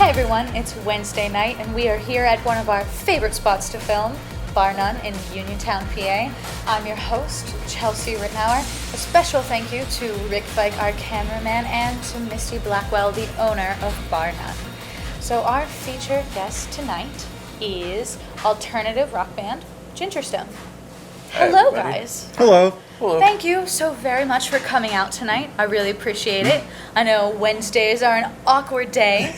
Hi everyone, it's Wednesday night and we are here at one of our favorite spots to film, Bar None in Uniontown, PA. I'm your host, Chelsea Rittenauer. A special thank you to Rick Fike, our cameraman, and to Misty Blackwell, the owner of Bar None. So our featured guest tonight is alternative rock band Gingerstone. Hello guys. Hello. Hello. Thank you so very much for coming out tonight. I really appreciate it. I know Wednesdays are an awkward day,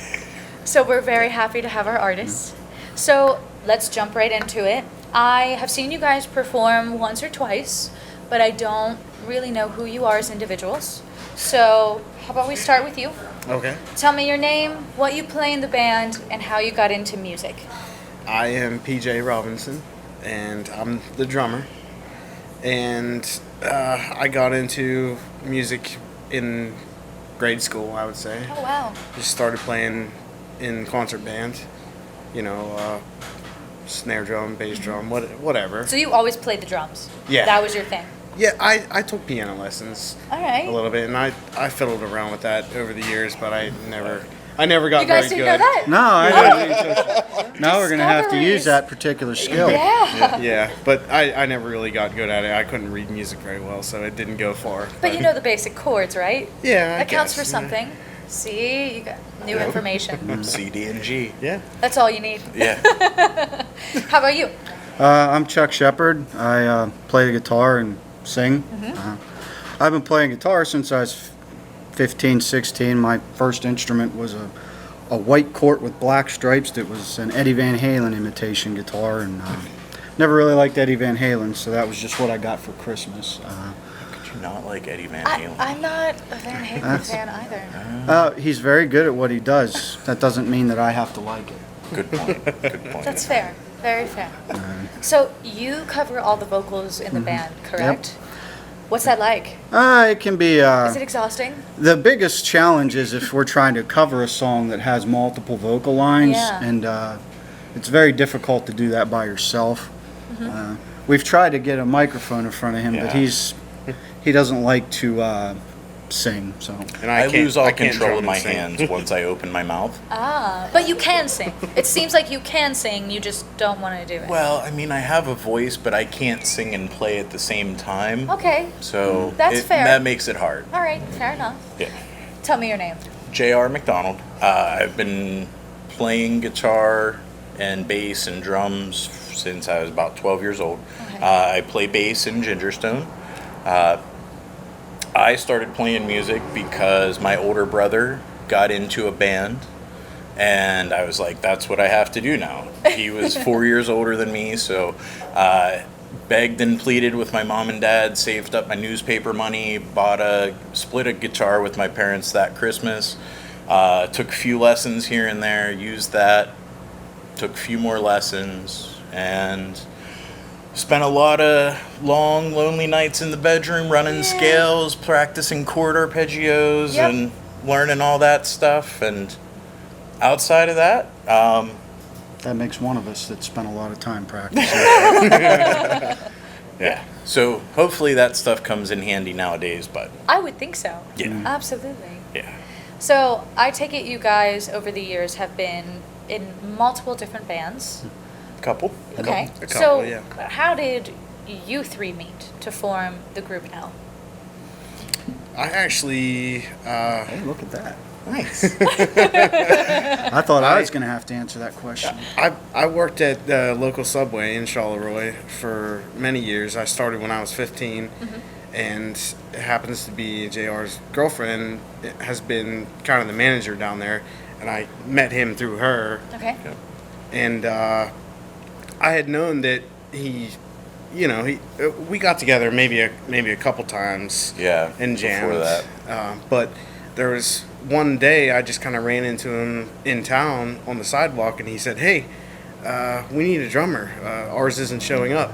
so we're very happy to have our artists. So let's jump right into it. I have seen you guys perform once or twice, but I don't really know who you are as individuals. So how about we start with you? Okay. Tell me your name, what you play in the band, and how you got into music. I am PJ Robinson, and I'm the drummer. And I got into music in grade school, I would say. Oh, wow. Just started playing in concert band, snare drum, bass drum, whatever. So you always played the drums? Yeah. That was your thing? Yeah, I took piano lessons All right. a little bit, and I fiddled around with that over the years, but I never got You guys very didn't good. know that? No, I didn't. Now we're going to have to Discoveries. use that particular skill. Yeah. Yeah, but I never really got good at it. I couldn't read music very well, so it didn't go far. But you know the basic chords, right? Yeah, I That counts guess, for something. See, you got new information. C, D, and G. Yeah. That's all you need. Yeah. How about you? I'm Chuck Shepard. I play the guitar and sing. I've been playing guitar since I was 15, 16. My first instrument was a white court with black stripes that was an Eddie Van Halen imitation guitar, and never really liked Eddie Van Halen, so that was just what I got for Christmas. Could you not like Eddie Van Halen? I'm not a Van Halen fan either. He's very good at what he does. That doesn't mean that I have to like it. Good point. Good point. That's fair. Very fair. So you cover all the vocals in the band, correct? What's that like? It can be... Is it exhausting? The biggest challenge is if we're trying to cover a song that has multiple vocal lines, Yeah. and it's very difficult to do that by yourself. We've tried to get a microphone in front of him, but Yeah. he doesn't like to sing. So And I lose all can't control drum of my and sing. hands once I open my mouth. But you can sing. It seems like you can sing, you just don't want to do it. Well, I mean, I have a voice, but I can't sing and play at the same time. Okay. So That's fair. That makes it hard. All right. Fair enough. Yeah. Tell me your name. J.R. McDonald. I've been playing guitar and bass and drums since I was about 12 years old. Okay. I play bass in Gingerstone. I started playing music because my older brother got into a band, and I was like, that's what I have to do now. He was 4 years older than me, so begged and pleaded with my mom and dad, saved up my newspaper money, split a guitar with my parents that Christmas, took a few lessons here and there, used that, took a few more lessons, and spent a lot of long, lonely nights in the bedroom running scales, practicing chord arpeggios, Yep. and learning all that stuff. And outside of that, that makes one of us that spent a lot of time practicing. yeah. So hopefully that stuff comes in handy nowadays. But I would think so. yeah, Absolutely. yeah. So I take it you guys over the years have been in multiple different bands. Couple. Okay. A couple, So yeah. how did you three meet to form the group now? I actually, Hey, look at that. Nice. I thought I was going to have to answer that question. I worked at the local Subway in Charleroi for many years. I started when I was 15, and it happens to be JR's girlfriend has been kind of the manager down there, and I met him through her. Okay. And I had known that we got together maybe a couple times. Yeah, And jammed. before that. But there was one day I just kind of ran into him in town on the sidewalk, and he said, "Hey, we need a drummer. Ours isn't showing up."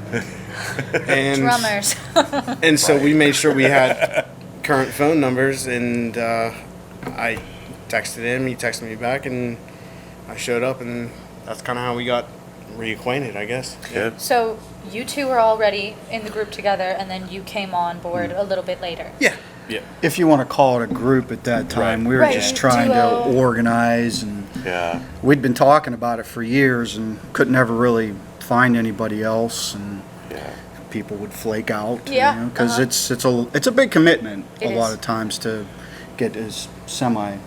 And Drummers. and so we made sure we had current phone numbers, and I texted him. He texted me back, and I showed up, and that's kind of how we got reacquainted, I guess. Yeah. So you two were already in the group together, and then you came on board a little bit later. Yeah. Yeah. If you want to call it a group at that time, Right. we were Right, just trying duo. to organize and Yeah. we'd been talking about it for years and could never really find anybody else, and Yeah. people would flake out. Yeah, Because uh-huh. it's a big commitment It a lot is. of times to get as semi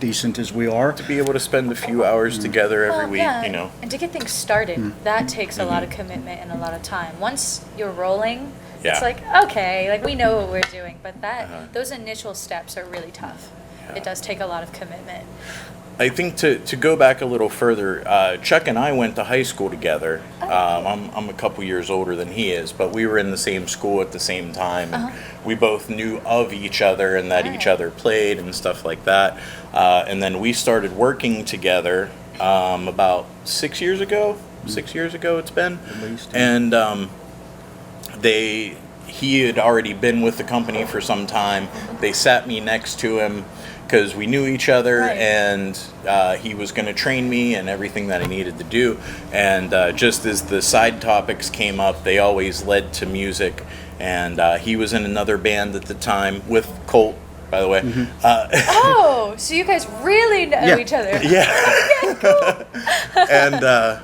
decent as we are. To be able to spend a few hours together every Well, week, yeah, you know. and to get things started, that takes a lot of commitment and a lot of time. Once you're rolling, Yeah. it's like, okay, like we know what we're doing, but those initial steps are really tough. Yeah. It does take a lot of commitment. I think to go back a little further, Chuck and I went to high school together. I'm a couple years older than he is, but we were in the same school at the same time. And we both knew of each other and that each other played and stuff like that. And then we started working together about 6 years ago. 6 years ago it's been. At least. And he had already been with the company for some time. They sat me next to him because we knew each other, Right. and he was going to train me and everything that I needed to do. And just as the side topics came up, they always led to music. And he was in another band at the time with Colt, by the way. Oh, so you guys really know Yeah. each other. Yeah. And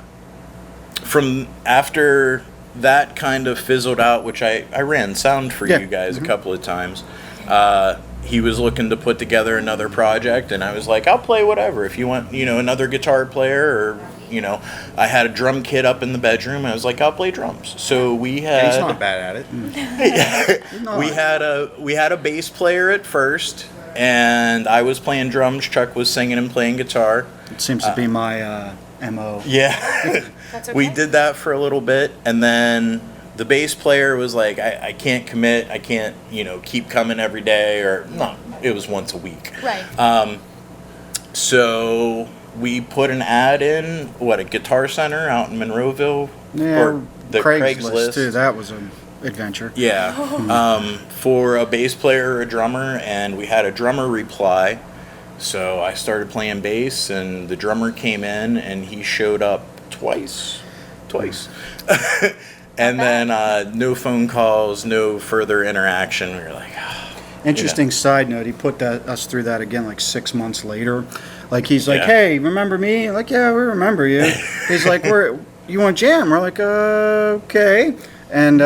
from after that kind of fizzled out, which I ran sound for Yeah. you guys a couple of times, he was looking to put together another project, and I was like, I'll play whatever. If you want, another guitar player, or, I had a drum kit up in the bedroom. I was like, I'll play drums. So we had... He's not bad at it. We had a bass player at first, and I was playing drums. Chuck was singing and playing guitar. It seems to be my MO. Yeah. That's We okay. did that for a little bit, and then the bass player was like, I can't commit. I can't, keep coming every day, or no, it was once a week. Right. So we put an ad in, a Guitar Center out in Monroeville? Yeah, Or the Craigslist. too. That was an adventure. Yeah, for a bass player or a drummer, and we had a drummer reply. So I started playing bass, and the drummer came in, and he showed up twice. And then no phone calls, no further interaction. We were like, Interesting side note, he put us through that again like 6 months later. Like, he's like, Yeah. hey, remember me? Like, yeah, we remember you. He's like, you want jam? We're like, okay. And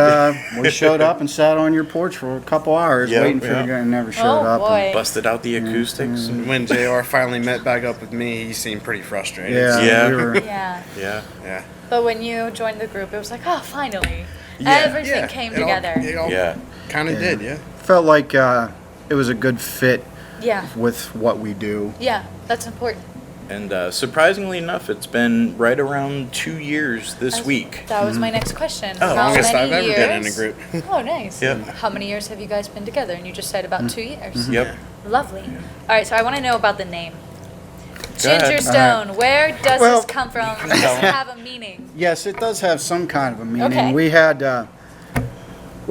we showed up and sat on your porch for a couple hours Yep, waiting for yep. you guys, and never showed Oh, up. boy. busted out the acoustics. And, When JR finally met back up with me, he seemed pretty frustrated. Yeah, Yeah. we were. Yeah. yeah. Yeah. But when you joined the group, it was like, oh, finally. Yeah, Everything yeah. came It all- together. It all Yeah. kind of did, yeah. Felt like it was a good fit Yeah. with what we do. Yeah, that's important. And surprisingly enough, it's been right around 2 years this week. That was my next question. Oh, How Longest many I've ever years? been in a group. Oh, nice. Yeah. How many years have you guys been together? And you just said about 2 years. Yep. Lovely. All right, so I want to know about the name. Go ahead. Ginger Stone. Where does Well- this come from? Does it have a meaning? Yes, it does have some kind of a meaning. Okay. We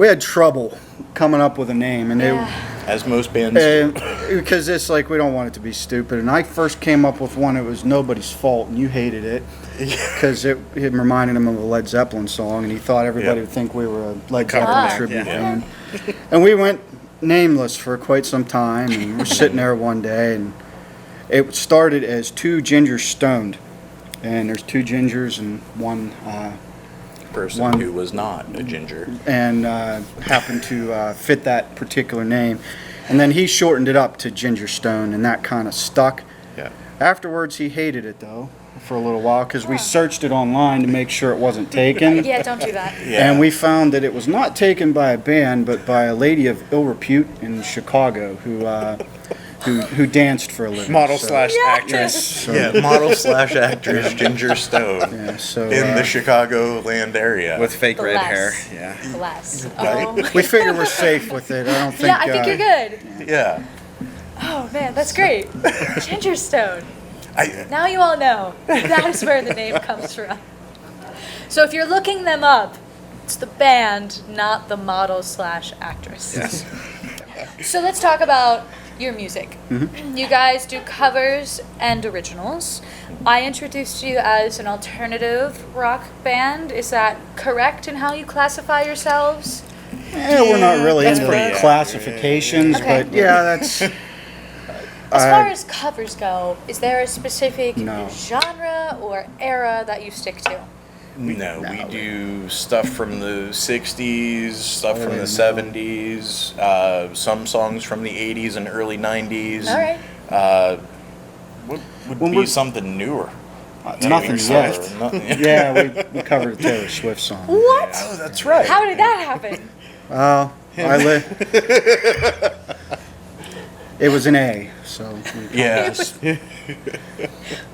had trouble coming up with a name, and Yeah. As most bands do. because it's like we don't want it to be stupid. And I first came up with one. It was Nobody's Fault, and you hated it because it reminded him of a Led Zeppelin song, and he thought everybody Yeah. would think we were a Led Cover Zeppelin band, tribute yeah. band. And we went nameless for quite some time, and we're sitting there one day, and it started as Two Gingers Stoned, and there's two gingers and one. Person One- who was not a ginger. And happened to fit that particular name. And then he shortened it up to Ginger Stone, and that kind of stuck. Yeah. Afterwards, he hated it, though, for a little while, because we searched it online to make sure it wasn't taken. Yeah, don't do that. Yeah. And we found that it was not taken by a band, but by a lady of ill repute in Chicago who danced for a living. Model So- slash Yes. actress. So, Yeah, model slash actress Ginger Stone yeah, so in the Chicagoland area. With fake red Bless. hair. Yeah. Bless. Right. Oh. we figure we're safe with it. I don't think. Yeah, I think you're good. yeah. Oh, man, that's great. Ginger Stone. I, Now you all know. That is where the name comes from. So if you're looking them up, it's the band, not the model slash actress. Yes. So let's talk about your music. You guys do covers and originals. I introduced you as an alternative rock band. Is that correct in how you classify yourselves? Yeah, we're not really That's into pretty accurate. classifications, Okay. but yeah, that's. As far as covers go, is there a specific No. genre or era that you stick to? No, we do stuff from the 60s, stuff from the no. 70s, some songs from the 80s and early 90s. All right. What would When be we're- something newer? Nothing Taylor yet. Swift. Nothing- Yeah, we covered a Taylor Swift song. What? Oh, that's right. How did that happen? It was an A, so we kinda Yeah. just-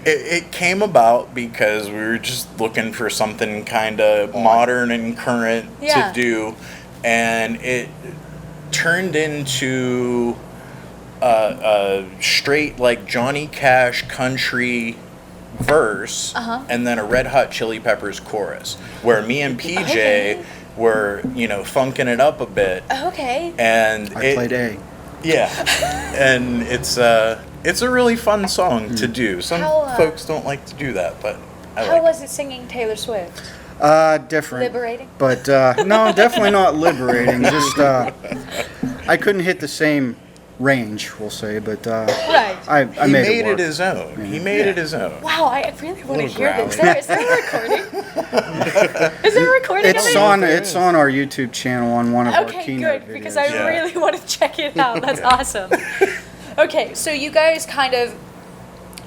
It came about because we were just looking for something kind of modern and current Yeah. to do, and it turned into a straight like Johnny Cash country verse, and then a Red Hot Chili Peppers chorus, where me and PJ Okay. were funking it up a bit, Okay. and I played A. yeah, and it's a really fun song to do. Some How, folks don't like to do that, but I How like was it singing Taylor Swift? Different. Liberating? But no, definitely not liberating. Just I couldn't hit the same range, we'll say, but Right. I it. He made made it work. it his own. He made it his own. Wow, I really want to Little hear this. growly. Is there a recording? Is there a recording It's of it? on. It's on our YouTube channel on one of our Okay, keynote good, because videos. I Yeah. really want to check it out. That's awesome. Okay, so you guys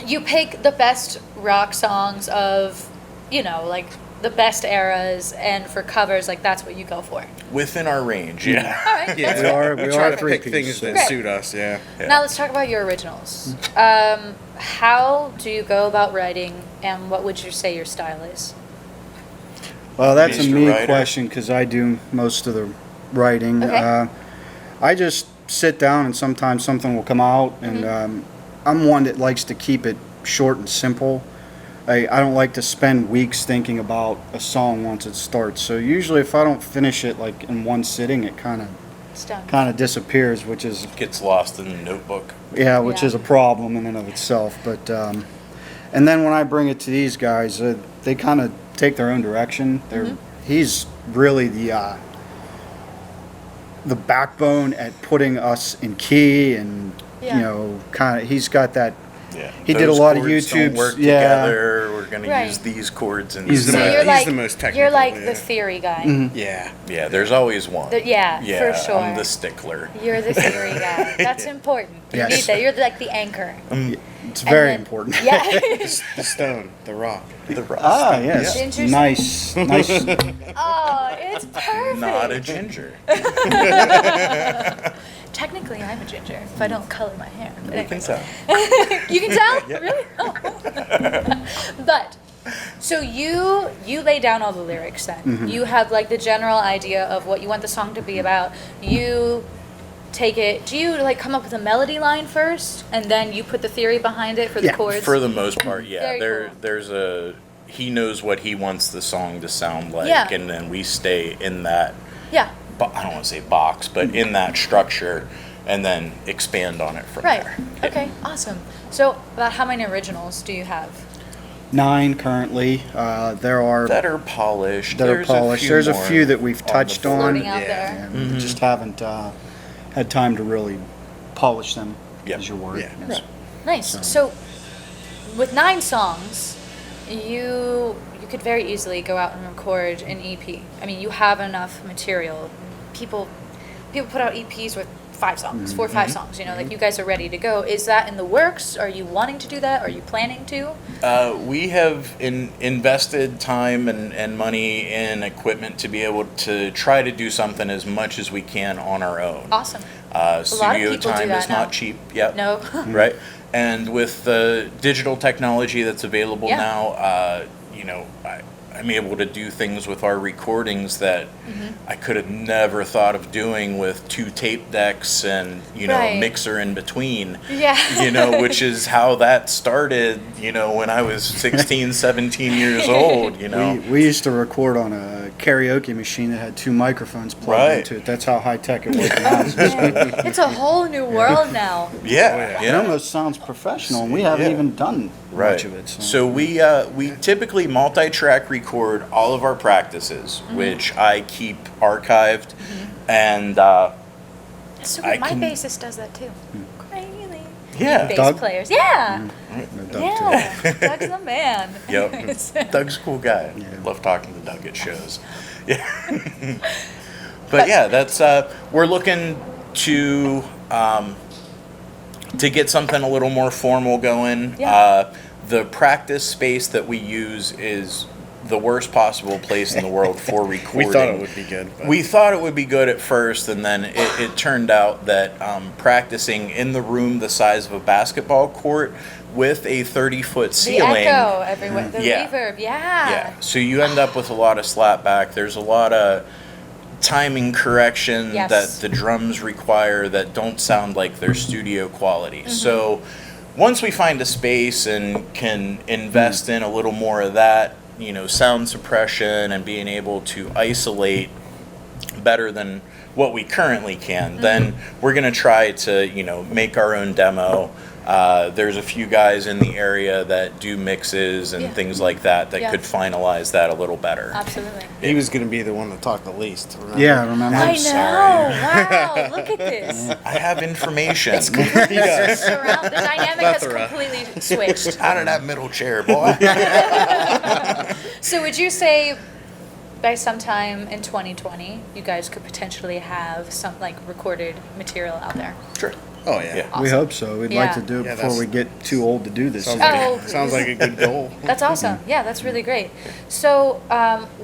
you pick the best rock songs of, like the best eras, and for covers, like that's what you go for. Within our range, yeah. All right. Yeah, We are- we try are to three pick things piece. that Great. suit us. Yeah. Now let's talk about your originals. How do you go about writing, and what would you say your style is? Well, that's a Mr. me Writer. question because I do most of the writing. Okay. I just sit down and sometimes something will come out, and I'm one that likes to keep it short and simple. I don't like to spend weeks thinking about a song once it starts. So usually, if I don't finish it like in one sitting, it kind It's done. of disappears, which is Gets lost in the notebook. which Yeah. is a problem in and of itself. But and then when I bring it to these guys, they kind of take their own direction. He's really the backbone at putting us in key, and Yeah. kind of he's got that. Yeah. He did a lot of chords don't YouTubes, work yeah. together. We're gonna Right. use these chords and He's the So most- you're he's like the most you're technical, like yeah. the theory guy. Yeah. yeah. There's always one. Yeah, for sure. I'm the stickler. You're the theory guy. That's important. You Yes. need that. You're like the anchor. It's very then- important. Yeah. The stone, the rock. The rust. Ah, yes. Ginger's- Nice. Oh, it's perfect. Not a ginger. Technically, I'm a ginger if I don't color my hair. But You can anyways. tell. You can tell? Really? Oh. But so you lay down all the lyrics then. Mm-hmm. You have like the general idea of what you want the song to be about. You take it. Do you like come up with a melody line first and then you put the theory behind it for the Yeah, chords? For the most part, yeah. Very cool. There's he knows what he wants the song to sound like, Yeah. and then we stay in that. Yeah. I don't want to say box, but in that structure, and then expand on it from Right. there. Okay. Awesome. So about how many originals do you have? 9 currently. There are That are polished. that are There's polished. few There's a more few that we've the touched board. on. Floating out yeah. there. and we just haven't had time to really polish them. Yep. Is your word? Yeah. Yes. Nice. So, with 9 songs, you could very easily go out and record an EP. I mean, you have enough material. People put out EPs with 5 songs, 4 or 5 songs. Like you guys are ready to go. Is that in the works? Are you wanting to do that? Are you planning to? We have invested time and money in equipment to be able to try to do something as much as we can on our own. Awesome. Studio people do time that is now. not cheap. Yep. No. Right. And with the digital technology that's available Yeah. now, I'm able to do things with our recordings that I could have never thought of doing with 2 tape decks and Right. a mixer in between. Yeah. Which is how that started. When I was 16, 17 years old. We used to record on a karaoke machine that had 2 microphones plugged Right. into it. That's how high tech it was. now. Man, it's a whole new world now. Yeah. It almost sounds professional, and we haven't Yeah. even done Right. much of it. So we typically multi-track record all of our practices, which I keep archived, and So I my can- bassist does that too. Crazy. Yeah. bass Doug? players. Yeah. No, Doug, too. Yeah. Doug's the man. Yep. Doug's a cool guy. Yeah. Love talking to Doug at shows. Yeah. But yeah, that's we're looking to get something a little more formal going. Yeah. The practice space that we use is the worst possible place in the world for recording. We thought it would be good. But We thought it would be good at first, and then it turned out that practicing in the room the size of a basketball court with a 30-foot The ceiling. echo everywhere. The Yeah. reverb. Yeah, so you end up with a lot of slapback. There's a lot of timing correction Yes. that the drums require that don't sound like they're studio quality. So once we find a space and can invest in a little more of that, sound suppression and being able to isolate better than what we currently can, then we're going to try to, make our own demo. There's a few guys in the area that do mixes and Yeah. things like that Yeah. could finalize that a little better. Absolutely. he was going to be the one that talked the least. Remember? Yeah, remember? I know. sorry. Wow. Look at this. I have information. He does. The dynamic has Plethora. completely switched. Out of that middle chair, boy. So would you say by sometime in 2020, you guys could potentially have some recorded material out there? Sure. Oh yeah. Yeah. We hope so. We'd Yeah. like to do it Yeah, before that's- we get too old to do this. Sounds again. like, Oh, sounds like a good goal. That's awesome. Yeah, that's really great. So,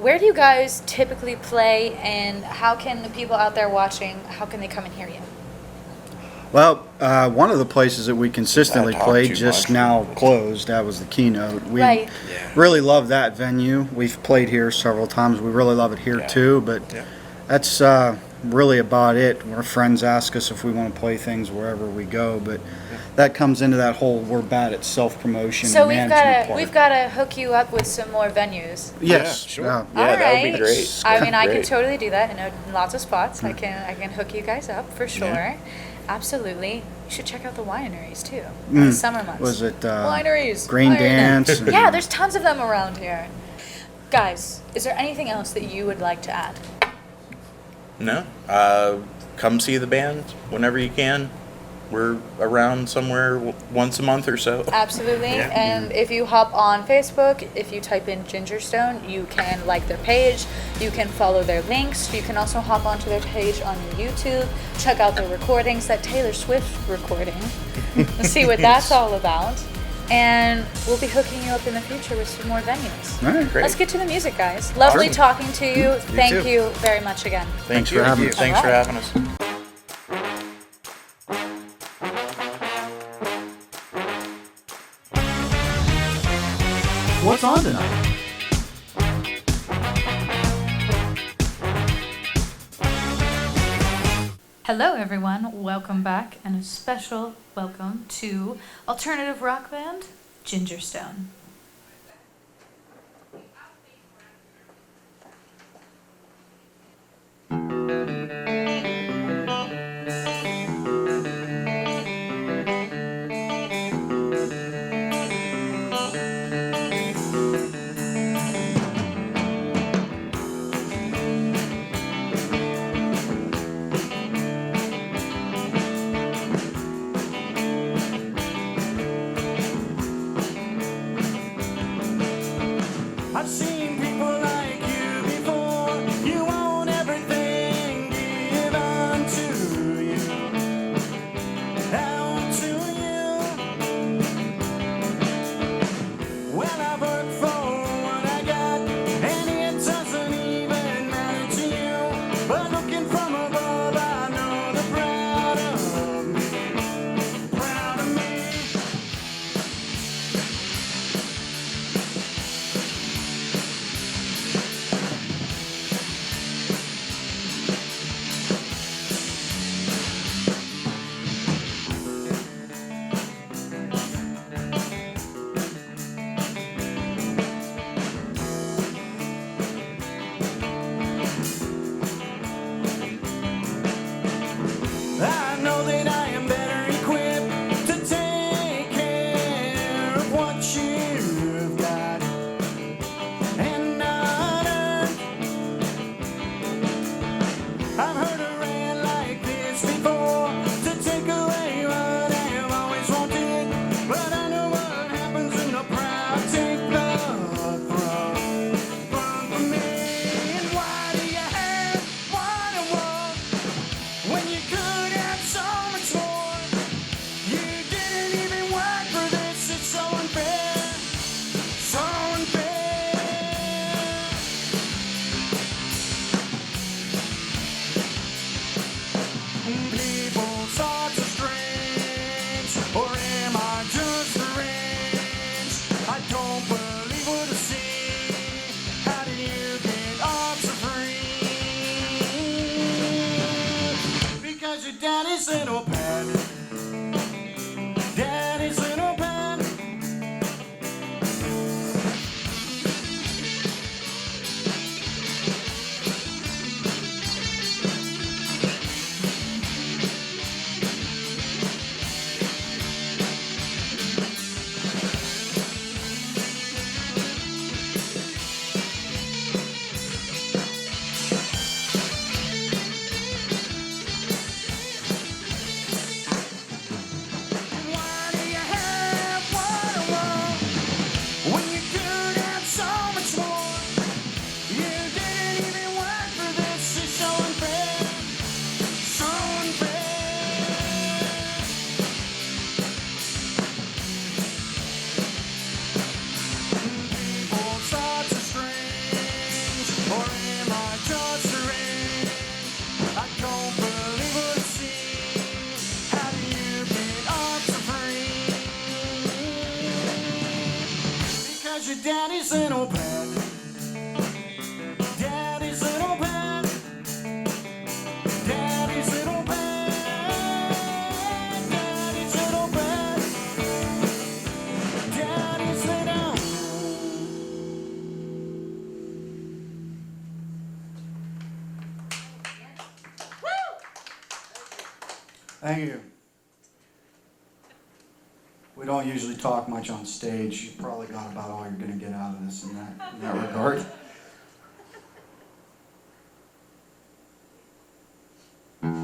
where do you guys typically play, and how can the people out there watching, how can they come and hear you? Well, one of the places that we consistently I talk play too just much. now closed. That was the Keynote. We Right. Yeah. really love that venue. We've played here several times. We really love it here Yeah. too. But Yeah. that's really about it. Our friends ask us if we want to play things wherever we go, but that comes into that whole we're bad at self promotion. So and we've management got to part. we've got to hook you up with some more venues. Yes, Yeah, sure. yeah. Yeah, All that would be right. great. I mean, I can Great. totally do that in lots of spots. I can hook you guys up for sure. Yeah. Absolutely. You should check out the wineries too. Mm. The summer months. Was it wineries? Green Wine- Dance? and- Yeah, there's tons of them around here. Guys, is there anything else that you would like to add? No. Come see the band whenever you can. We're around somewhere once a month or so. Absolutely. Yeah. And if you hop on Facebook, if you type in Gingerstone, you can like their page. You can follow their links. You can also hop onto their page on YouTube, check out their recordings, that Taylor Swift recording, and see what that's all about. And we'll be hooking you up in the future with some more venues. All right. Great. Let's get to the music, guys. Lovely Awesome. talking to you. Thank too. you very much again. Thanks for having us. Thanks for All right. having us. What's on tonight? Hello, everyone. Welcome back, and a special welcome to alternative rock band Gingerstone. I've seen people like you before. You want everything given to you. Down to you. Well, I work for what I got, and it doesn't even matter to you. But looking from above, I know they're proud of me. Proud of me. was your daddy's little pet. Daddy's little pet. Daddy's little pet. Daddy's little pet. Daddy's little. Thank you. We don't usually talk much on stage. You probably got about all you're going to get out of this in that regard. I'm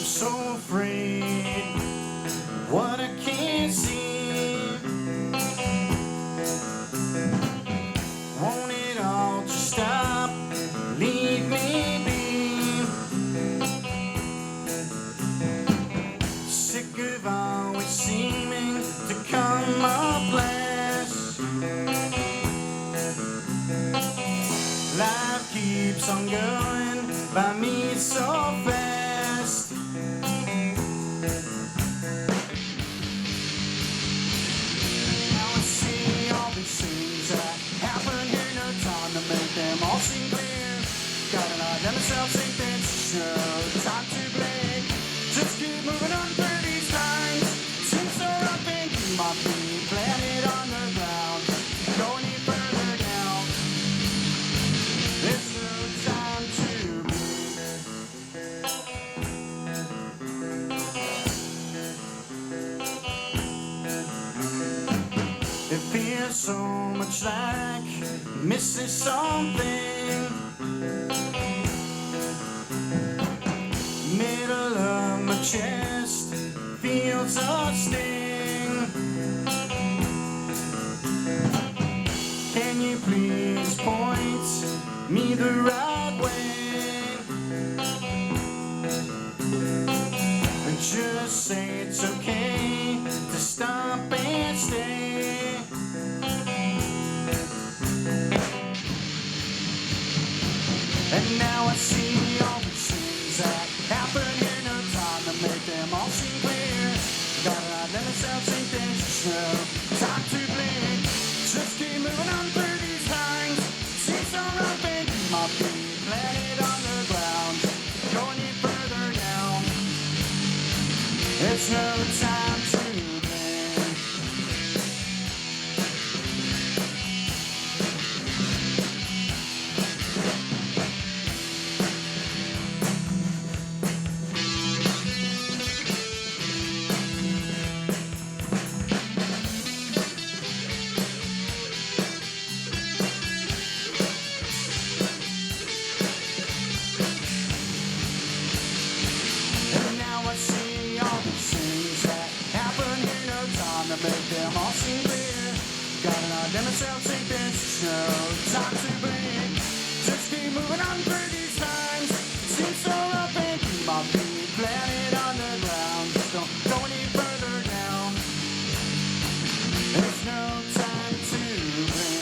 so afraid what I can't see. Won't it all just stop? Leave me be. Sick of always seeming to come up last. Life keeps on going by me so fast. Now I see all these things that happen here, no time to make them all seem clear. Gotta not let myself think there's no time to blink. Just keep moving on through these times. Seems so rough and keep my feet planted on the ground. Go any further down. There's no time to blink. It feels so much like missing something. Middle of my chest feels a sting. Can you please point me the right way? And just say it's okay to stop and stay. And now I see all these things that happen here, no time to make them all seem clear. Gotta not let myself think there's just no time to blink. Just keep moving on through these times. Seems so rough and keep my feet planted on the ground. Go any further down. There's no time to blink. And now I see all these things that happen here, no time to make them all seem clear. Gotta not let myself think there's just no time to blink. Just keep moving on through these times. Seems so rough and keep my feet planted on the ground. Just don't go any further down. There's no time to blink.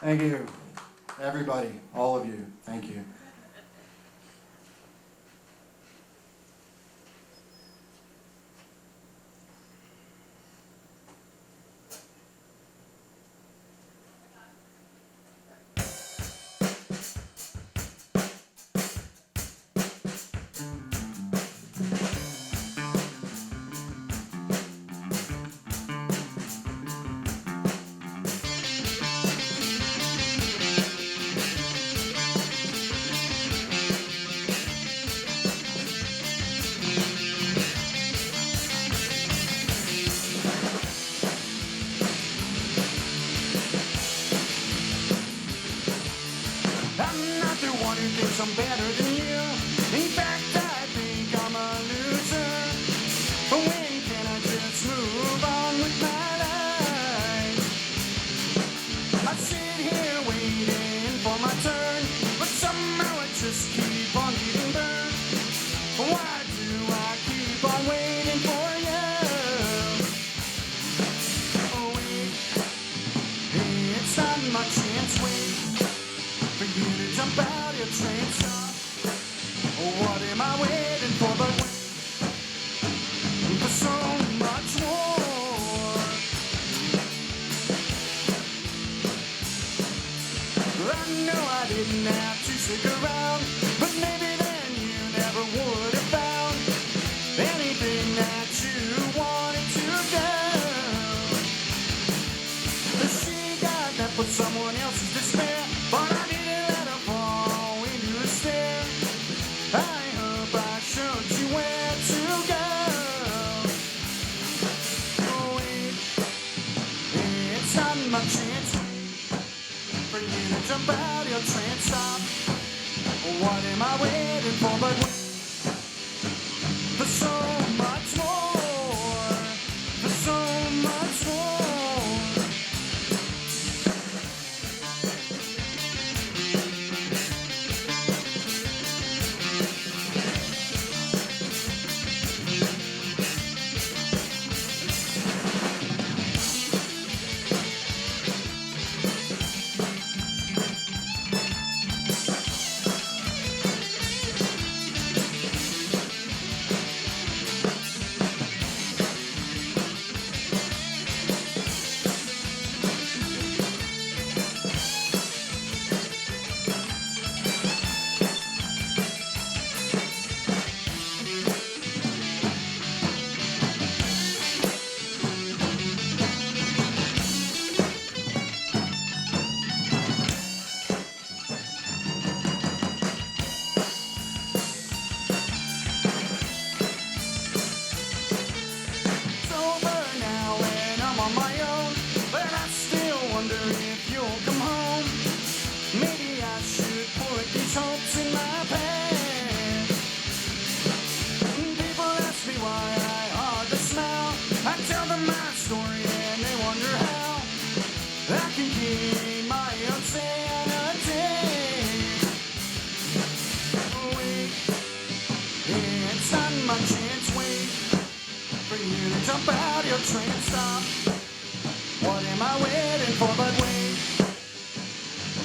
Thank you. Everybody, all of you, thank you. am I waiting for? But for so much more. I know I didn't have to stick around, but maybe then you never would have found anything that you wanted to go. She got that for someone else's despair, but I didn't let her fall into a stare. I hope I showed you where to go. Oh wait, it's not my chance for you to jump out your trance. Stop. What am I waiting for? But wait for so much more, for so much more. Jump out your train, stop. What am I waiting for? But wait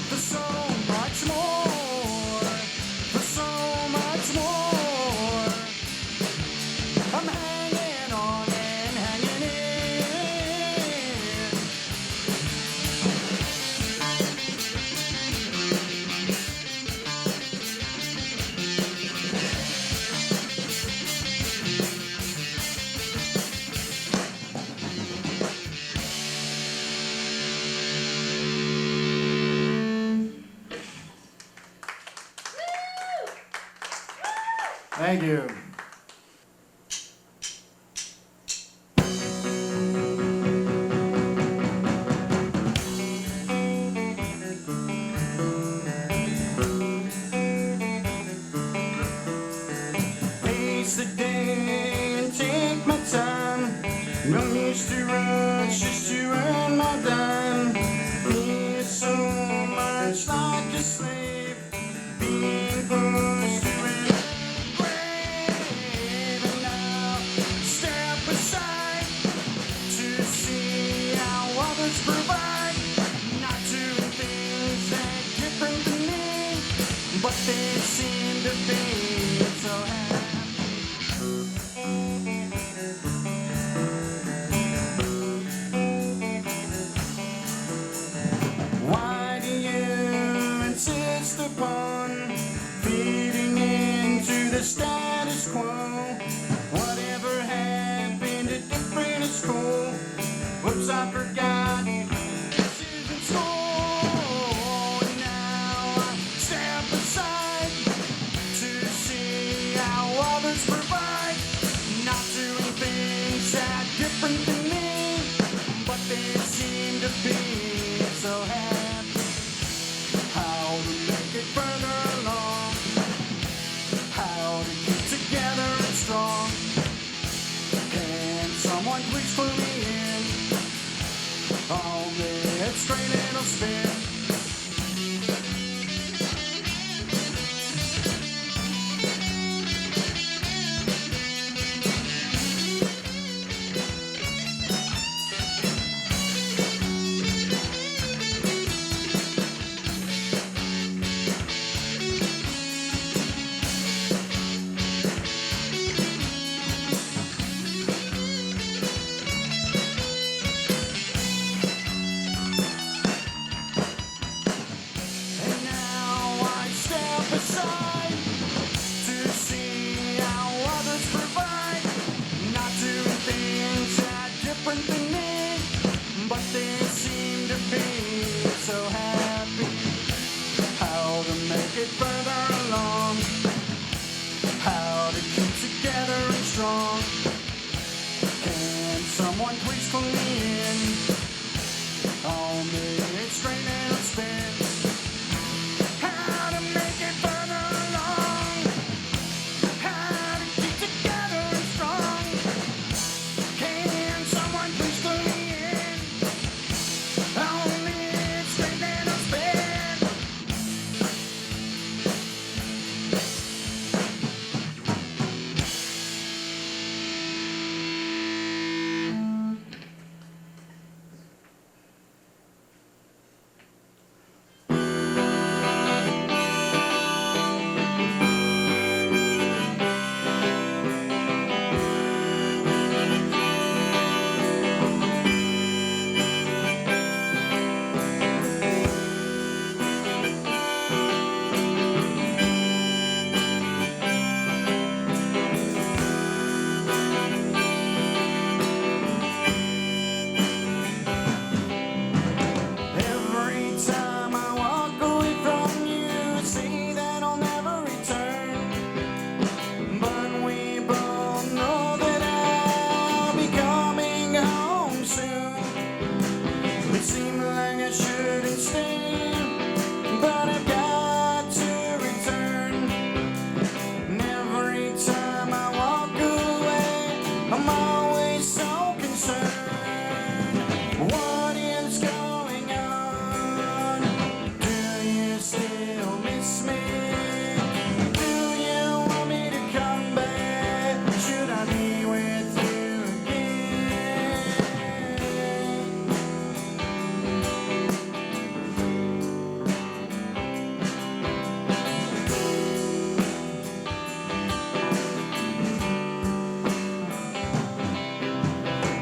for so much more, for so much more. I'm hanging on and hanging in. Thank you. Face the day and take my time. No need to rush just to earn my dime. Feel so much like a slave, being pushed to an grave. And now step aside to see how others provide. Not doing things that different than me, but they seem to be so happy. Why do you insist upon feeding into the status quo? Whatever happened to different is cool. Whoops, I forgot. This isn't school. And now I step aside to see how others provide. Not doing things that different than me, but they seem to be so happy. How to make it further along, how to keep together and strong. Can someone please clue me in on that straight little spin?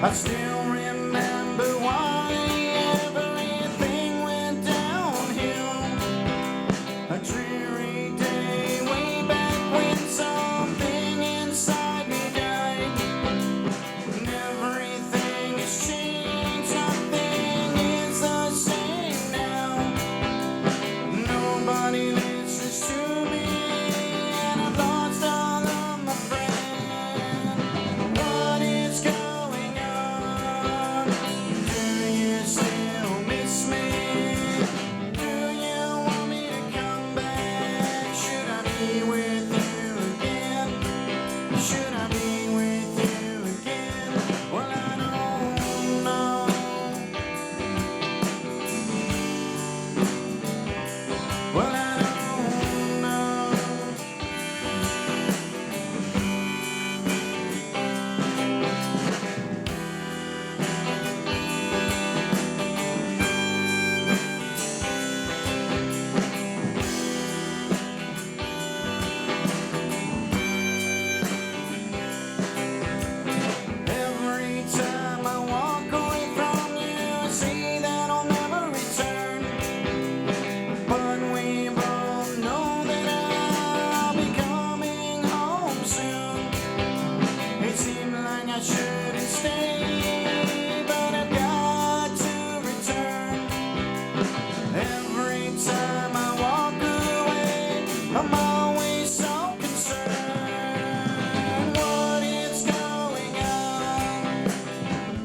I still remember why everything went downhill. A dreary day way back when something inside me died. And everything has changed, nothing is the same now. Nobody listens to me, and I've lost all of my friends. What is going on? Do you still miss me? Do you want me to come back? Should I be with you again? Should I be with you again? Well, I don't know. Well, I don't know. Every time I walk away from you, I see that I'll never return. But we both know that I'll be coming home soon. It seemed like I shouldn't stay, but I've got to return. Every time I walk away, I'm always so concerned. What is going on?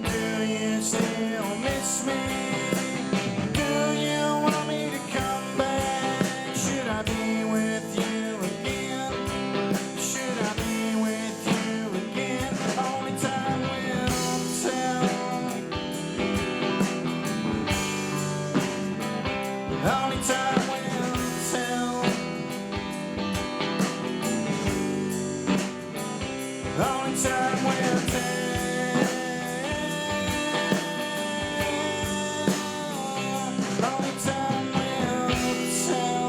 Do you still miss me? Do you want me to come back? Should I be with you again? Should I be with you again? Only time will tell. Only time will tell. Only time will tell. Only time will tell.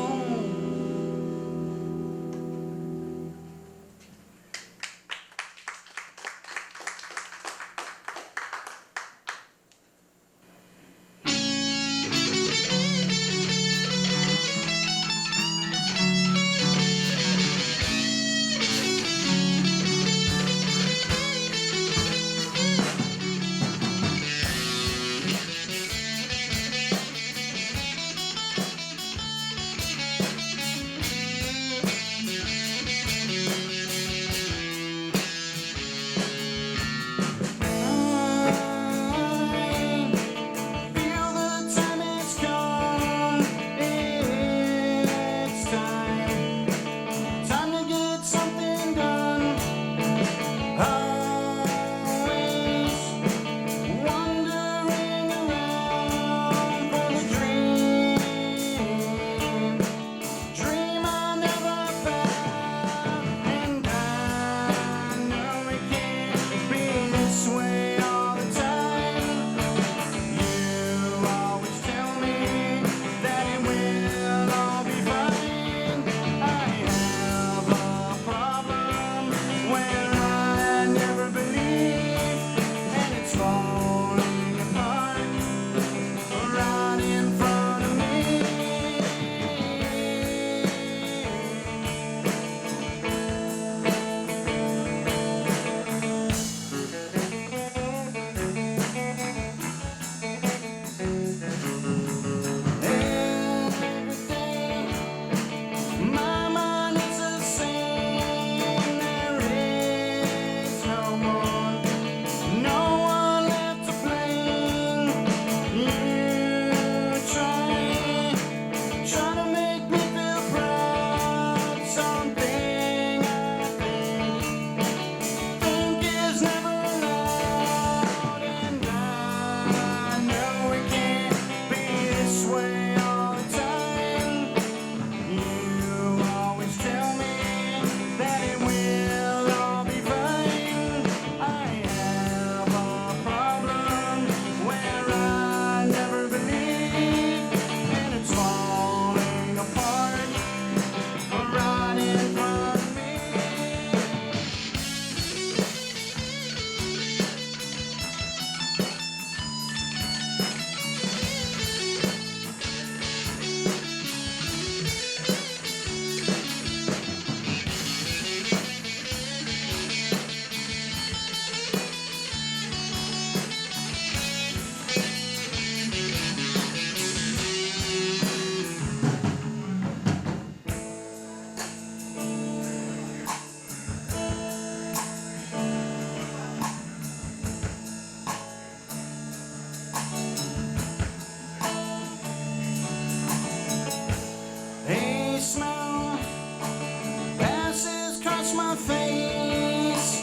wash my face,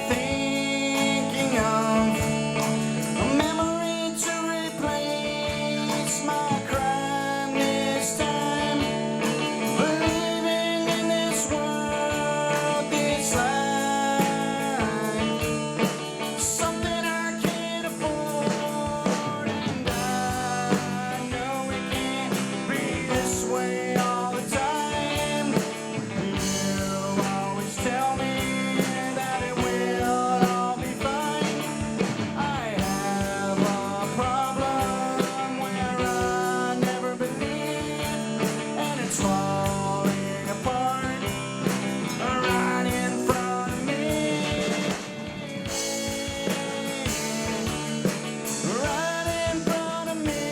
thinking of a memory to replace my crime this time. Believing in this world, this life, something I can't afford, and I know it can't be this way all the time. You always tell me that it will all be fine. I have a problem where I never believe, and it's falling apart right in front of me. Right in front of me.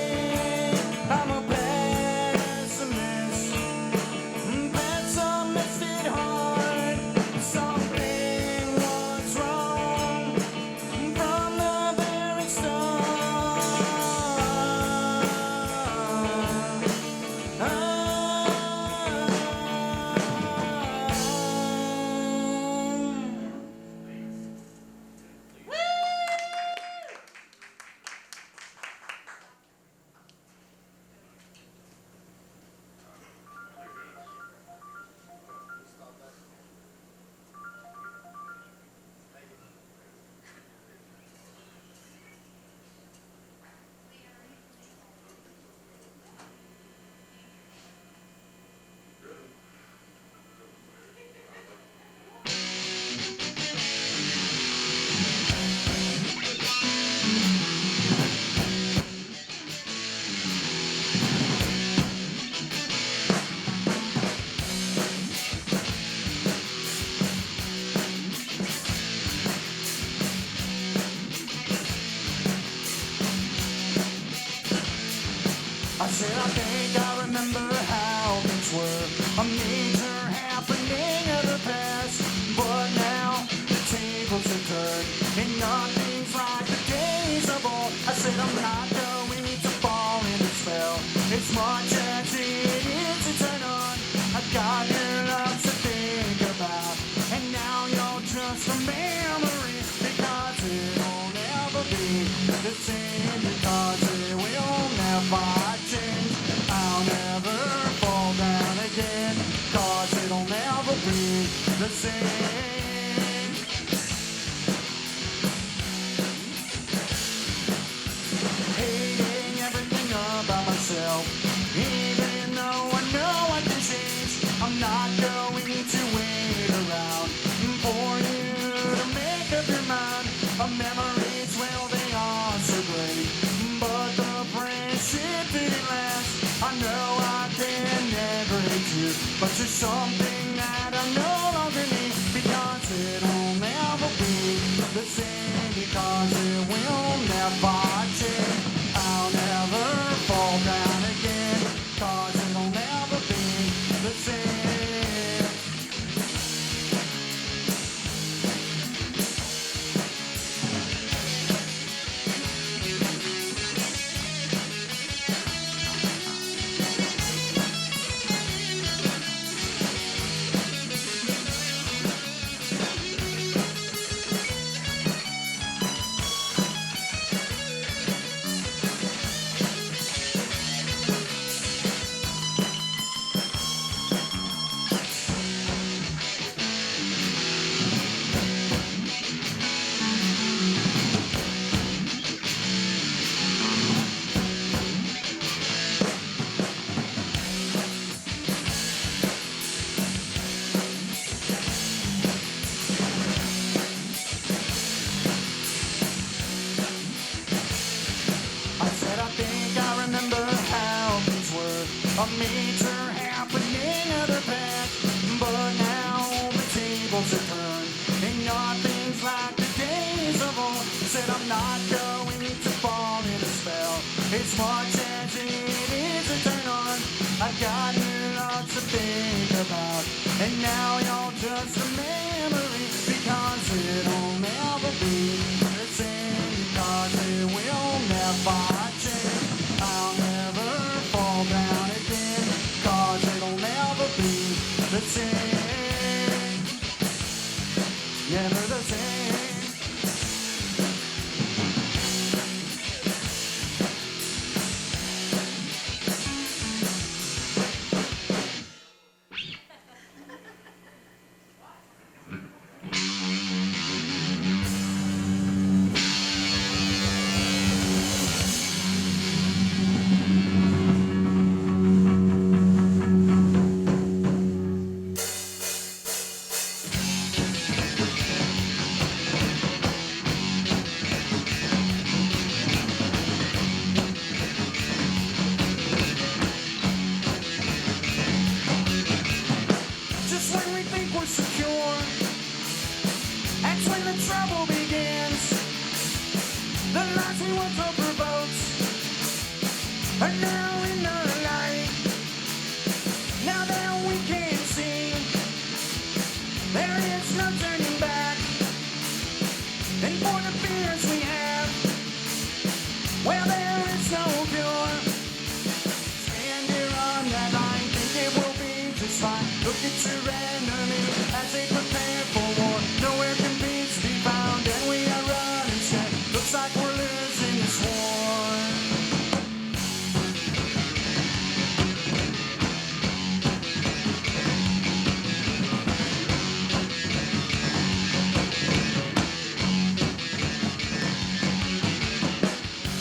I'm a pessimist. Pessimistic heart. Something was wrong from the very I said I think I remember how things were, a major happening of the past. But now the tables have turned and nothing's like the days of old. I said I'm not going to fall in the spell as much as it is to turn on. I got your love to think about, and now you're just a memory, because it'll never be the same, because it will never change. I'll never fall down again, cause it'll never be the same. Hating everything about myself, even though I know I can change. I'm not going to wait around for you to make up your mind. Memories, well, they are so great, but the friendship didn't last. I know I can never hate you, but you're something that I no longer need, because it'll never be the same, because it will never change. I'll never fall down again, cause it'll never be the same. A major happening of the past, but now the tables are turned and nothing's like the days of old. Said I'm not going to fall in a spell as much as it is to turn on. I got new lots to think about, and now you're just a memory, because it'll never be the same, because it will never change. I'll never fall down again, cause it'll never be the same. never the same. Just when we think we're secure, that's when the trouble begins. The lies we once hoped were boats are now in the light. Now that we can see, there is no turning back. And for the fears we have, well, there is no cure. Stand here on that line, think it will be just fine. Look at your enemy as they prepare for war. Nowhere can peace be found, and we are running scared. Looks like we're losing this war.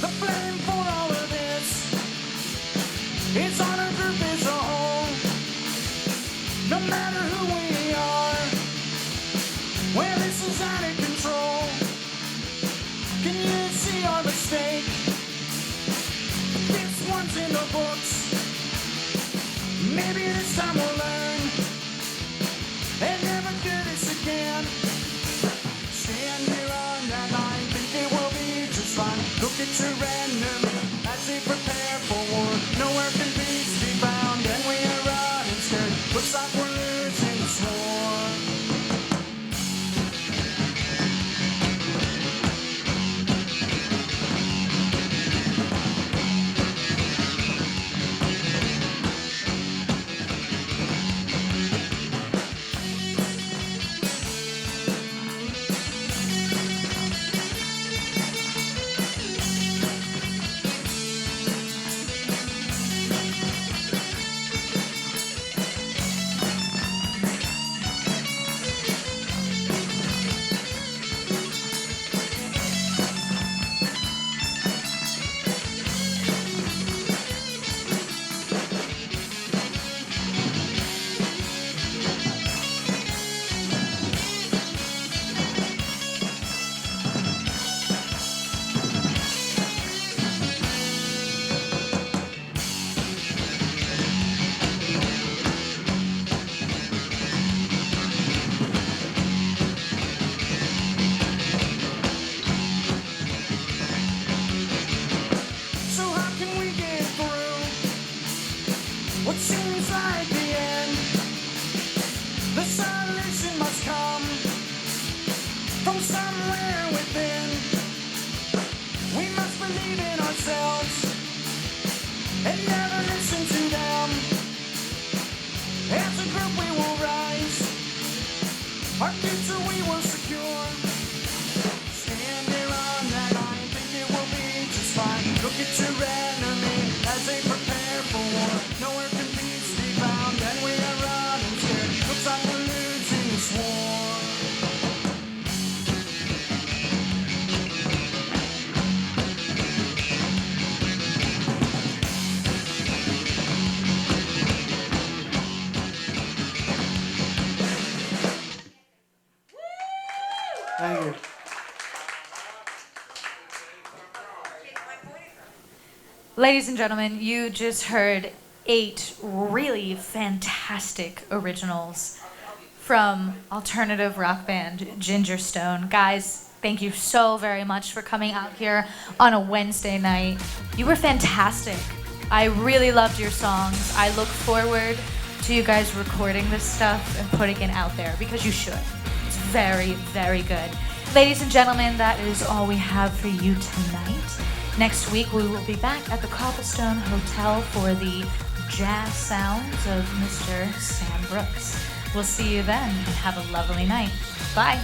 The blame for all of this is on our group as a whole. No matter who we are, well, this is out of control. Can you see our mistake? This one's in the books. Maybe this time we'll learn and never do this again. Stand here on that line, think it will be just fine. Look at your enemy as they prepare for war. Nowhere can peace be found, and we are running scared. Looks like we're losing this war. So how can we get through what seems like the end? The solution must come from somewhere within. We must believe in ourselves and never listen to them. As a group we will rise, our future we will secure. Stand here on that line, think it will be just fine. Look at your enemy as they prepare for war. Nowhere can peace be found, and we are running scared. Looks like we're losing this war. Thank you. Ladies and gentlemen, you just heard 8 really fantastic originals from alternative rock band Ginger Stone. Guys, thank you so very much for coming out here on a Wednesday night. You were fantastic. I really loved your songs. I look forward to you guys recording this stuff and putting it out there because you should. It's very, very good. Ladies and gentlemen, that is all we have for you tonight. Next week, we will be back at the Cobblestone Hotel for the jazz sounds of Mr. Sam Brooks. We'll see you then and have a lovely night. Bye.